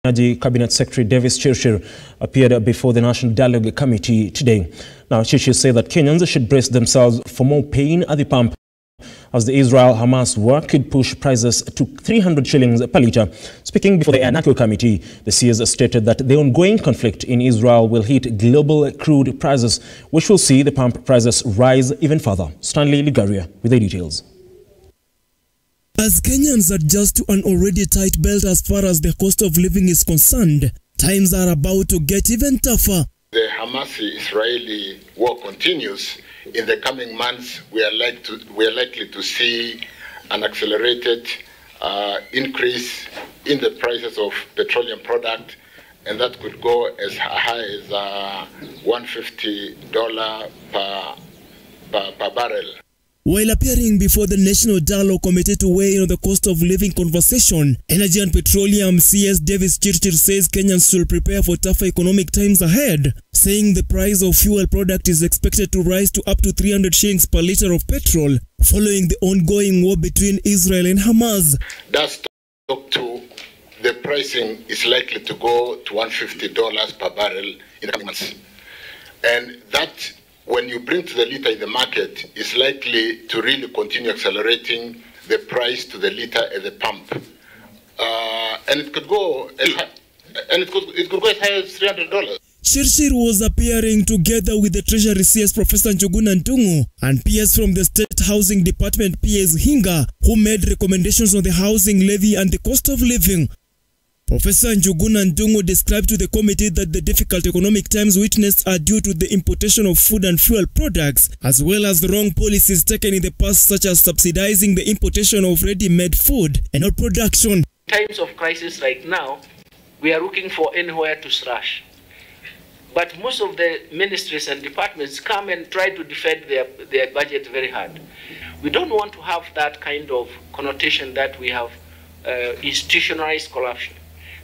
Energy Cabinet Secretary Davies Chirchir appeared before the National Dialogue Committee today. Now, Chirchir said that Kenyans should brace themselves for more pain at the pump as the Israel-Hamas war could push prices to 300 shillings per litre. Speaking before the NACO committee, the CS stated that the ongoing conflict in Israel will hit global crude prices, which will see the pump prices rise even further. Stanley Ligaria with the details. As Kenyans adjust to an already tight belt as far as the cost of living is concerned, times are about to get even tougher. The Hamas-Israeli war continues. In the coming months, we are likely to see an accelerated increase in the prices of petroleum product, and that could go as high as $150 per barrel. While appearing before the National Dialogue Committee to weigh in on the cost of living conversation, Energy and Petroleum CS Davies Chirchir says Kenyans should prepare for tougher economic times ahead, saying the price of fuel product is expected to rise to up to 300 shillings per litre of petrol, following the ongoing war between Israel and Hamas. That's talk to the pricing is likely to go to $150 per barrel in the coming months. And that, when you bring to the litre in the market, is likely to really continue accelerating the price to the litre at the pump, and it could go as high, it could go as high as $300. Chirchir was appearing together with the Treasury CS Professor Njuguna Ndung'u and PS from the State Housing Department PS Hinga, who made recommendations on the housing levy and the cost of living. Professor Njuguna Ndung'u described to the committee that the difficult economic times witnessed are due to the importation of food and fuel products, as well as the wrong policies taken in the past, such as subsidizing the importation of ready-made food and not production. In times of crisis right now, we are looking for anywhere to slash. But most of the ministries and departments come and try to defend their budget very hard. We don't want to have that kind of connotation that we have institutionalized corruption.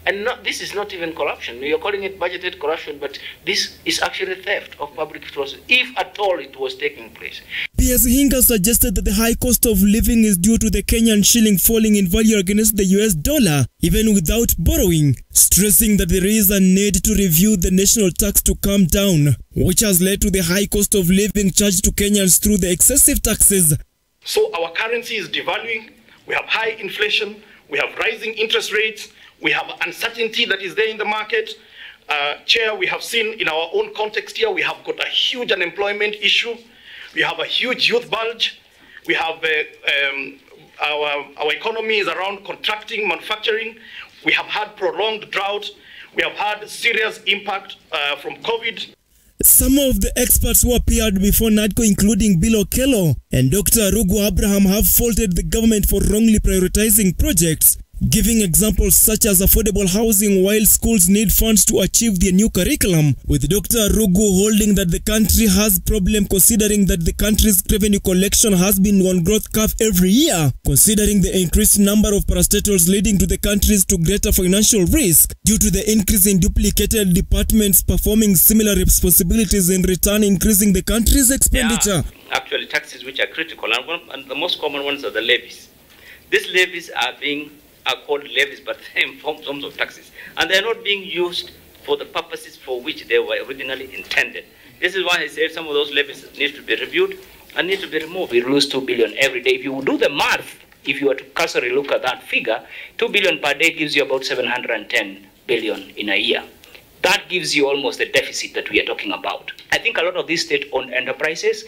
And this is not even corruption. You're calling it budgeted corruption, but this is actually theft of public resources, if at all it was taking place. PS Hinga suggested that the high cost of living is due to the Kenyan shilling falling in value against the US dollar, even without borrowing, stressing that there is a need to review the national tax to come down, which has led to the high cost of living charged to Kenyans through the excessive taxes. So our currency is devaluing, we have high inflation, we have rising interest rates, we have uncertainty that is there in the market. Chair, we have seen in our own context here, we have got a huge unemployment issue. We have a huge youth bulge. We have our economy is around contracting, manufacturing. We have had prolonged drought. We have had serious impact from COVID. Some of the experts who appeared before NADCO, including Bill Okello and Dr. Rugu Abraham, have faulted the government for wrongly prioritizing projects, giving examples such as affordable housing while schools need funds to achieve their new curriculum, with Dr. Rugu holding that the country has problem considering that the country's revenue collection has been on growth curve every year, considering the increased number of parastatals leading to the countries to greater financial risk due to the increase in duplicated departments performing similar responsibilities, in return increasing the country's expenditure. Actually, taxes which are critical, and the most common ones are the levies. These levies are called levies, but they're in forms of taxes, and they're not being used for the purposes for which they were originally intended. This is why I say some of those levies need to be reviewed and need to be removed. We lose 2 billion every day. If you do the math, if you were to cursory look at that figure, 2 billion per day gives you about 710 billion in a year. That gives you almost the deficit that we are talking about. I think a lot of these state-owned enterprises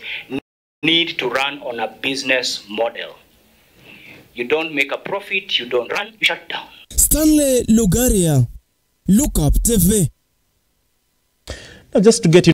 need to run on a business model. You don't make a profit, you don't run, you shut down. Stanley Lugaria, Look Up TV. Now, just to get